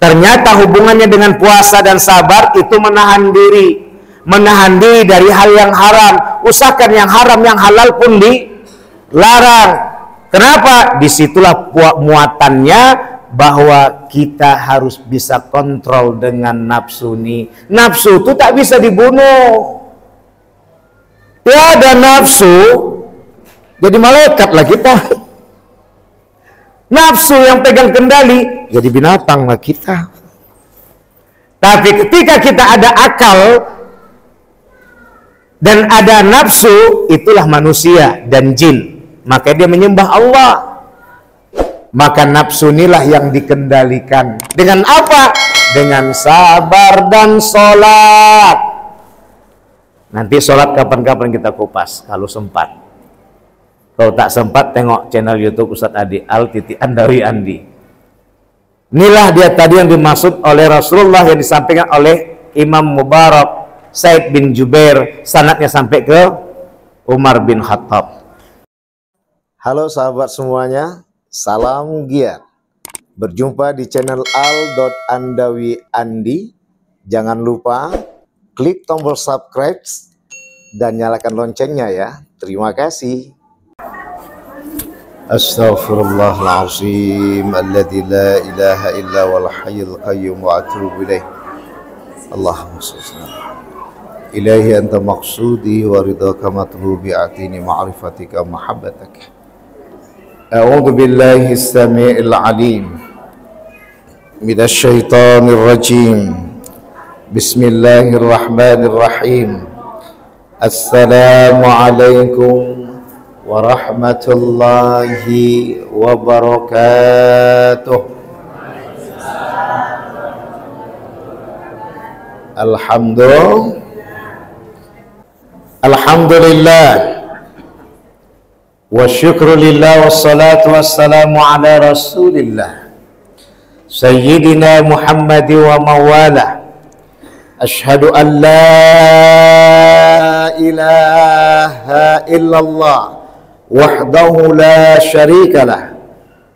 Ternyata hubungannya dengan puasa dan sabar itu menahan diri dari hal yang haram. Usahakan yang haram, yang halal pun dilarang. Kenapa? Disitulah muatannya bahwa kita harus bisa kontrol dengan nafsu ini. Nafsu itu tak bisa dibunuh. Tiada nafsu, jadi malaikatlah kita. Nafsu yang pegang kendali, jadi binatanglah kita. Tapi ketika kita ada akal dan ada nafsu, itulah manusia dan jin. Maka dia menyembah Allah. Maka nafsu inilah yang dikendalikan. Dengan apa? Dengan sabar dan sholat. Nanti sholat kapan-kapan kita kupas kalau sempat. Kalau tak sempat, tengok channel YouTube Ustadz Adi Al-Andawi Andi. Inilah dia tadi yang dimaksud oleh Rasulullah, yang disampaikan oleh Imam Mubarak Said bin Jubair, sanadnya sampai ke Umar bin Khattab. Halo sahabat semuanya, salam giat. Berjumpa di channel Al.Andawi Andi. Jangan lupa klik tombol subscribe dan nyalakan loncengnya ya. Terima kasih. Astaghfirullahalazim alladzi la ilaha illa wal hayyul qayyum wa atubu ilaih. Allahumma shalli ilaihi anta maqsudi wa ridhaka matlubi atini ma'rifatika mahabbatak. A'udzu billahi as-sami'il 'alim minasy syaithanir rajim. Bismillahirrahmanirrahim. Assalamualaikum warahmatullahi wabarakatuh. Alhamdulillah wa syukrulillah wassalatu wassalamu ala rasulillah sayyidina Muhammad wa mawalah. Ashhadu an la ilaha illallah wahdahu la syarika lah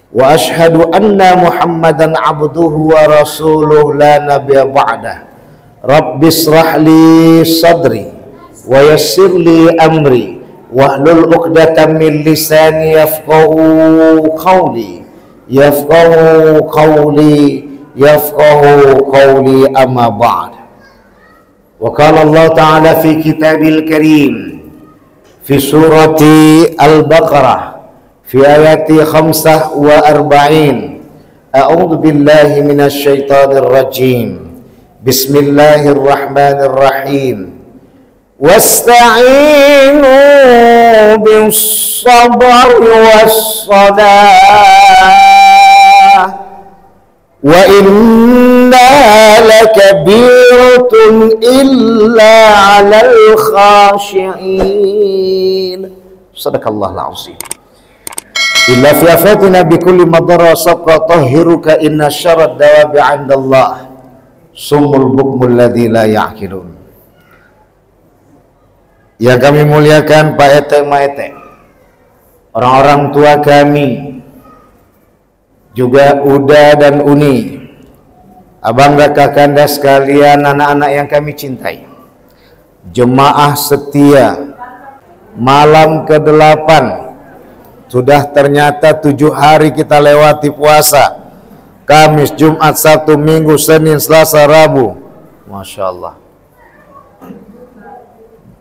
wa ashhadu anna Muhammadan abduhu wa rasuluh la nabiyya ba'dah. Rabbi israh li sadri wa yassir li amri wahlul 'uqdatam min lisani yafqahu qawli amma ba'd. Wa qala Allah ta'ala fi kitabil karim fi surati Al-Baqarah fi ayati 45. A'udzu billahi minasy syaithanir rajim. Bismillahirrahmanirrahim. Wasta'inu bis-sabri was-salah wa inna lakabiratun illa 'alal khashi'in. Sadaqallahul azim. Illa fi afatina bi kulli madara sabqa tahhiruka inna syarrad dawabi 'indallah summul bukmul ladzi la ya'qilun. Yang kami muliakan Pak Ete Maete, orang-orang tua kami, juga Uda dan Uni, abang kakak kanda sekalian, anak-anak yang kami cintai, jemaah setia malam ke-8, sudah ternyata 7 hari kita lewati puasa. Kamis, Jumat, Sabtu, Minggu, Senin, Selasa, Rabu. Masya Allah.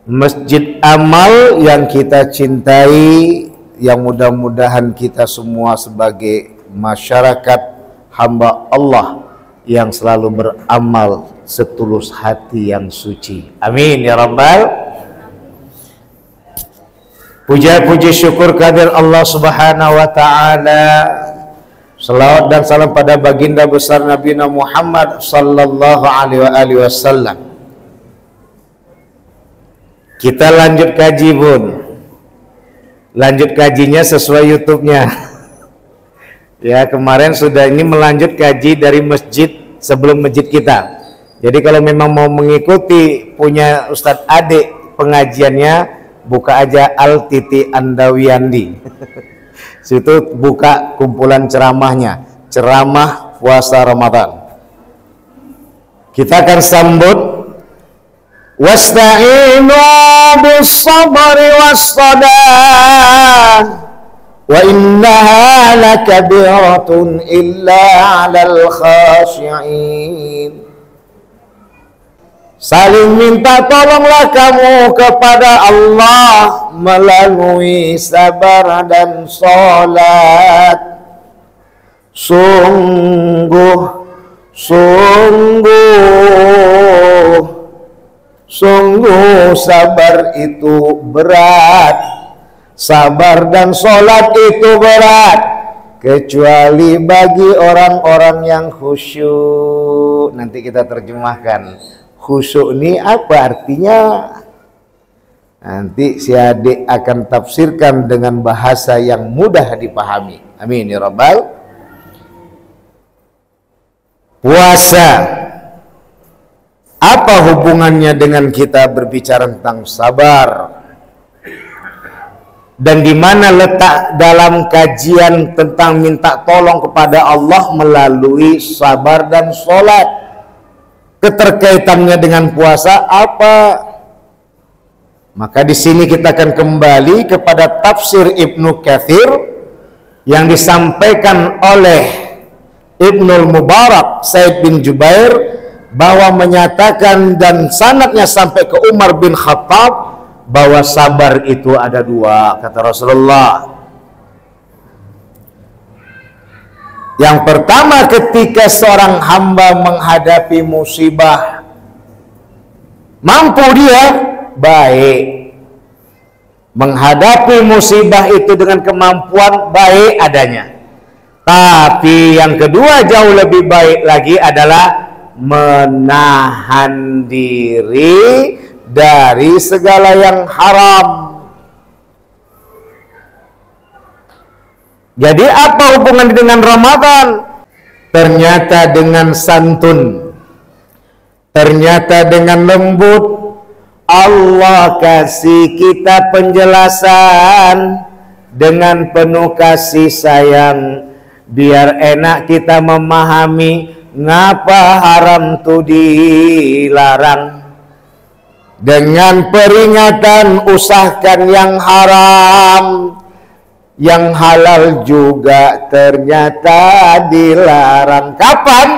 Masjid amal yang kita cintai, yang mudah-mudahan kita semua sebagai masyarakat hamba Allah yang selalu beramal setulus hati yang suci. Amin ya Rabbal. Puja-puji syukur kehadirat Allah Subhanahu wa taala. Salawat dan salam pada baginda besar Nabi Muhammad sallallahu alaihi wasallam. Kita lanjut kaji, Bun. Lanjut kajinya sesuai YouTube-nya. Ya, kemarin sudah ini melanjut kaji dari masjid sebelum masjid kita. Jadi kalau memang mau mengikuti punya Ustadz Ade pengajiannya, buka aja Al.Andawi Andi. Situ buka kumpulan ceramahnya, ceramah puasa Ramadan. Kita akan sambut wasta'inu bis-sabri was-salah wa innaha lakabiratun illa 'alal khashi'in. Saling minta tolonglah kamu kepada Allah melalui sabar dan salat. Sungguh sabar itu berat. Sabar dan sholat itu berat, kecuali bagi orang-orang yang khusyuk. Nanti kita terjemahkan khusyuk ini apa artinya. Nanti si adik akan tafsirkan dengan bahasa yang mudah dipahami. Amin ya rabbal. Puasa, apa hubungannya dengan kita berbicara tentang sabar? Dan di mana letak dalam kajian tentang minta tolong kepada Allah melalui sabar dan sholat? Keterkaitannya dengan puasa apa? Maka di sini kita akan kembali kepada tafsir Ibnu Katsir yang disampaikan oleh Ibnul Mubarak Said bin Jubair, bahwa menyatakan dan sanadnya sampai ke Umar bin Khattab bahwa sabar itu ada dua, kata Rasulullah. Yang pertama, ketika seorang hamba menghadapi musibah, mampu dia baik menghadapi musibah itu dengan kemampuan baik adanya. Tapi yang kedua jauh lebih baik lagi adalah menahan diri dari segala yang haram. Jadi apa hubungan dengan Ramadan? Ternyata dengan santun, ternyata dengan lembut. Allah kasih kita penjelasan dengan penuh kasih sayang, biar enak kita memahami ngapa haram itu dilarang. Dengan peringatan usahakan yang haram, yang halal juga ternyata dilarang. Kapan?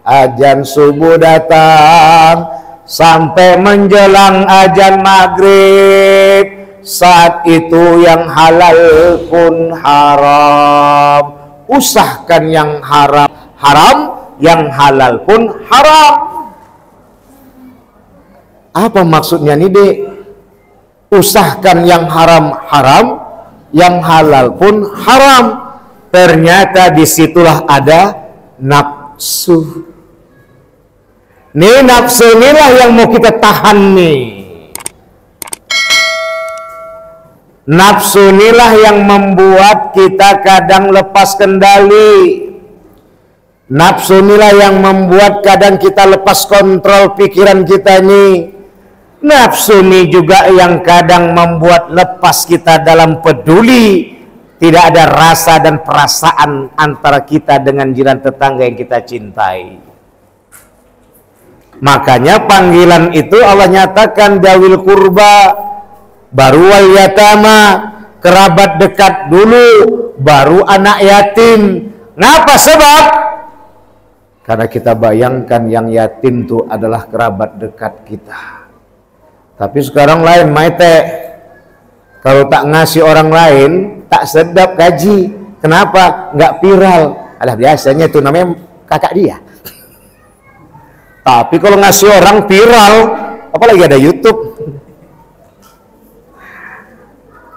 Azan subuh datang sampai menjelang azan maghrib. Saat itu yang halal pun haram. Usahakan yang haram, yang halal pun haram. Apa maksudnya nih dek? Usahakan yang haram, yang halal pun haram. Ternyata disitulah ada nafsu. Nih nafsu inilah yang mau kita tahan nih. Nafsu inilah yang membuat kita kadang lepas kendali. Nafsu inilah yang membuat kadang kita lepas kontrol pikiran kita nih. Nafsu ini juga yang kadang membuat lepas kita dalam peduli. Tidak ada rasa dan perasaan antara kita dengan jiran tetangga yang kita cintai. Makanya panggilan itu Allah nyatakan dawil kurba, baru wal yatama, kerabat dekat dulu, baru anak yatim. Ngapa sebab? Karena kita bayangkan yang yatim itu adalah kerabat dekat kita. Tapi sekarang lain, maite. Kalau tak ngasih orang lain, tak sedap gaji. Kenapa? Nggak viral. Alah, biasanya itu namanya kakak dia. Tapi kalau ngasih orang viral, apalagi ada YouTube.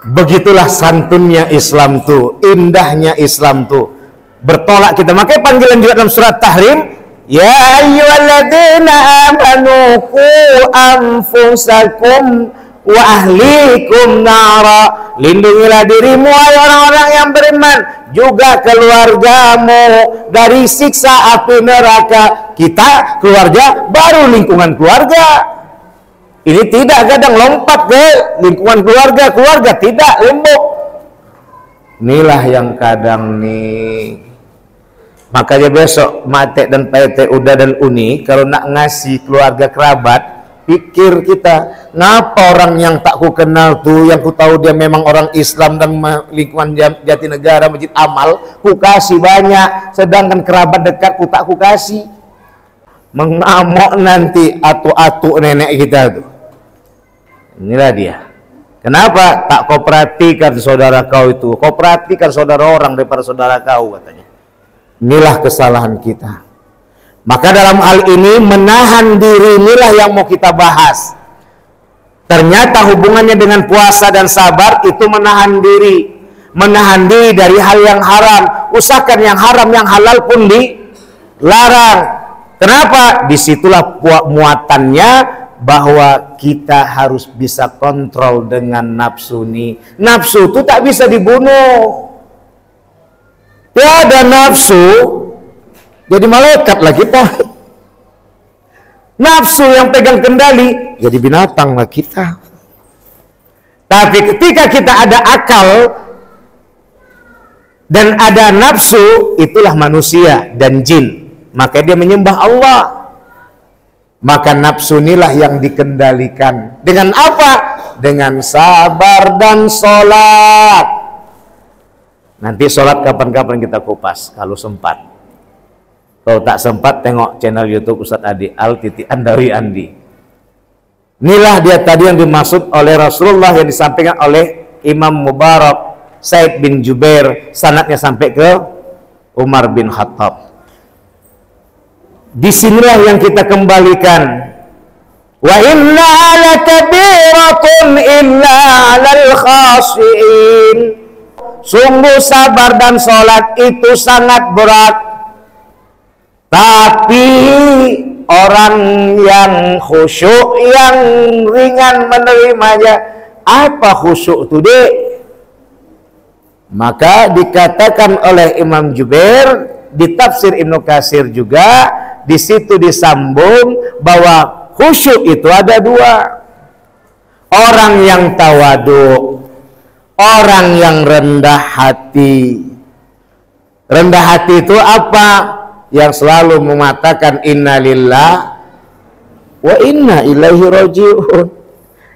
Begitulah santunnya Islam tuh, indahnya Islam tuh. Bertolak kita. Makanya panggilan juga dalam surat Tahrim, ya ayyuhalladzina amanu qu anfusakum wa ahlikum nara. Lindungilah dirimu wahai orang-orang yang beriman, juga keluargamu dari siksa api neraka. Kita keluarga baru lingkungan keluarga. Ini tidak kadang lompat ke lingkungan keluarga tidak lembut. Inilah yang kadang nih Makanya besok Mate dan Pete, Uda dan Uni kalau nak ngasih keluarga kerabat, pikir kita, ngapa orang yang tak ku kenal tuh, yang ku tahu dia memang orang Islam dan lingkungan Jatinegara, Masjid Amal, ku kasih banyak, sedangkan kerabat dekat ku tak ku kasih. Mengamuk nanti atu-atu nenek kita tuh. Inilah dia. Kenapa? Tak kau perhatikan saudara kau itu, kau perhatikan saudara orang daripada saudara kau, katanya. Inilah kesalahan kita. Maka dalam hal ini menahan diri inilah yang mau kita bahas. Ternyata hubungannya dengan puasa dan sabar itu menahan diri. Menahan diri dari hal yang haram. Usahakan yang haram, yang halal pun dilarang. Kenapa? Disitulah muatannya bahwa kita harus bisa kontrol dengan nafsu ini. Nafsu itu tak bisa dibunuh. Tiada nafsu jadi malaikat lah kita. Nafsu yang pegang kendali jadi binatang lah kita. Tapi ketika kita ada akal dan ada nafsu, itulah manusia dan jin. Maka dia menyembah Allah. Maka nafsu inilah yang dikendalikan. Dengan apa? Dengan sabar dan sholat. Nanti sholat kapan-kapan kita kupas kalau sempat. Kalau tak sempat, tengok channel YouTube Ustadz Adi Al-Andawi Andi. Inilah dia tadi yang dimaksud oleh Rasulullah, yang disampaikan oleh Imam Mubarak Said bin Jubair, sanadnya sampai ke Umar bin Khattab. Disinilah yang kita kembalikan. Wa inna lakabiratun illa 'alal khashiin. Sungguh sabar dan sholat itu sangat berat. Tapi orang yang khusyuk, yang ringan menerimanya. Apa khusyuk itu, Dek? Maka dikatakan oleh Imam Jubair di tafsir Ibnu Katsir juga, di situ disambung bahwa khusyuk itu ada dua. Orang yang tawadu, orang yang rendah hati. Rendah hati itu apa? Yang selalu mengatakan innalillah wa inna ilaihi raji'un.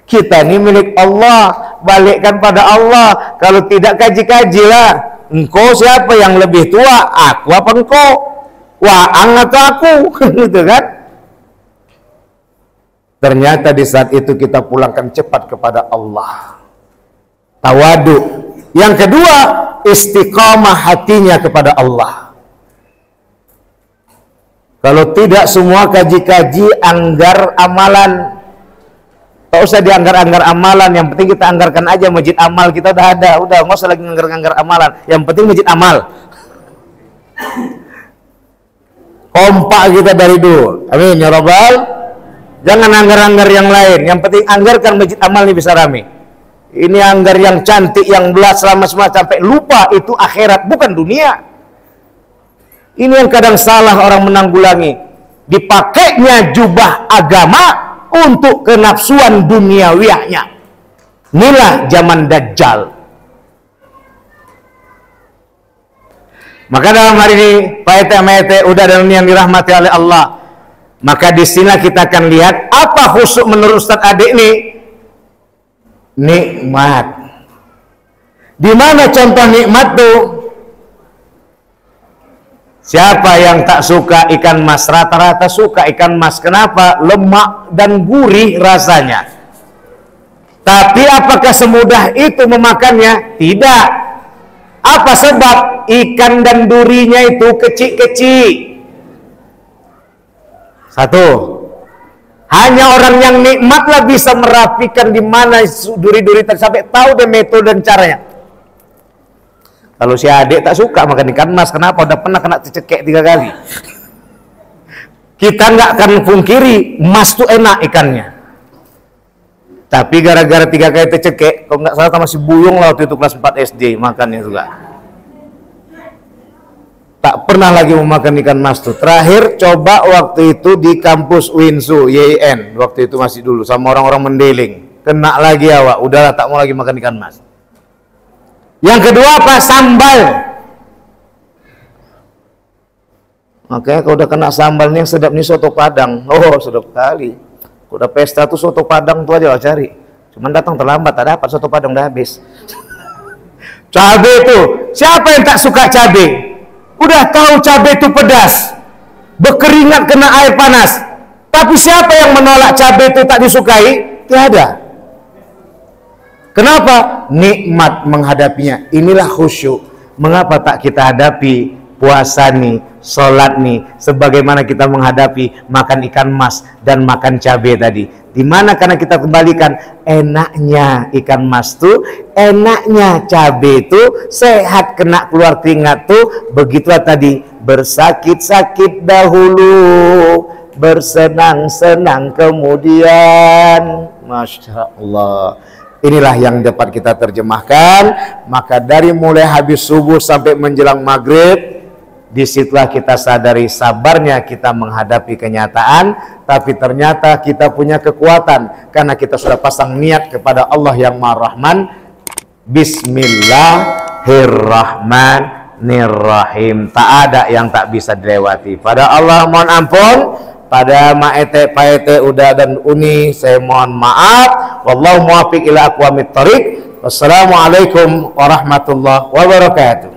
Kita ini milik Allah, balikkan pada Allah. Kalau tidak, kaji-kajilah. Engkau siapa yang lebih tua? Aku apa engkau? Waang atau aku? Gitu kan? Ternyata di saat itu kita pulangkan cepat kepada Allah. Tawadu. Yang kedua, istiqamah hatinya kepada Allah. Kalau tidak, semua kaji-kaji, anggar amalan. Tak usah dianggar-anggar amalan, yang penting kita anggarkan aja masjid amal kita udah ada. Udah, nggak usah lagi anggar-anggar amalan. Yang penting masjid amal. Kompak kita dari dulu. Amin ya Rabbal. Jangan anggar-anggar yang lain. Yang penting anggarkan masjid amal ini bisa rame. Ini anggar yang cantik, yang belas selama semua sampai lupa itu akhirat, bukan dunia. Ini yang kadang salah orang menanggulangi. Dipakainya jubah agama untuk kenafsuan duniawiahnya. Inilah zaman Dajjal. Maka dalam hari ini, Pak udah dan yang dirahmati oleh Allah. Maka di sini kita akan lihat apa khusyuk menurut Ustadz Adik ini. Nikmat. Di mana contoh nikmat tuh? Siapa yang tak suka ikan mas? Rata-rata suka ikan mas. Kenapa? Lemak dan gurih rasanya. Tapi apakah semudah itu memakannya? Tidak. Apa sebab? Ikan dan durinya itu kecil-kecil. Satu. Hanya orang yang nikmatlah bisa merapikan di mana duri-duri sampai tahu deh metode dan caranya. Kalau si adik tak suka makan ikan mas, kenapa? Udah pernah kena cekek 3 kali. Kita nggak akan pungkiri, mas tuh enak ikannya. Tapi gara-gara 3 kali tercekek, kalau nggak salah masih buyung lah waktu itu kelas 4 SD makannya juga. Tak pernah lagi memakan ikan mas tuh. Terakhir coba waktu itu di kampus Winsu YIN, waktu itu masih dulu sama orang-orang Mendeling. Kena lagi awak, udahlah tak mau lagi makan ikan mas. Yang kedua apa? Sambal. Makanya kalau udah kena sambalnya yang sedap nih soto Padang. Oh, sedap kali. Udah pesta tuh soto Padang tuh aja lah cari. Cuman datang terlambat, tak dapat soto Padang, udah habis. Cabe itu, siapa yang tak suka cabe? Udah tahu cabe itu pedas, berkeringat kena air panas. Tapi siapa yang menolak cabe itu tak disukai? Tiada. Kenapa? Nikmat menghadapinya. Inilah khusyuk. Mengapa tak kita hadapi puasa nih, sholat nih, sebagaimana kita menghadapi makan ikan mas dan makan cabai tadi? Dimana karena kita kembalikan enaknya ikan mas tuh, enaknya cabai itu, sehat kena keluar keringat tuh, begitulah tadi, bersakit-sakit dahulu, bersenang-senang kemudian. Masya Allah. Inilah yang dapat kita terjemahkan. Maka dari mulai habis subuh sampai menjelang maghrib, disitulah kita sadari sabarnya kita menghadapi kenyataan. Tapi ternyata kita punya kekuatan karena kita sudah pasang niat kepada Allah yang Maha Rahman. Bismillahirrahmanirrahim. Tak ada yang tak bisa dilewati. Pada Allah mohon ampun. Pada Maete, Paete, Uda dan Uni saya mohon maaf. Wallahu muwaffiq ila aqwamit thoriq. Wassalamualaikum warahmatullahi wabarakatuh.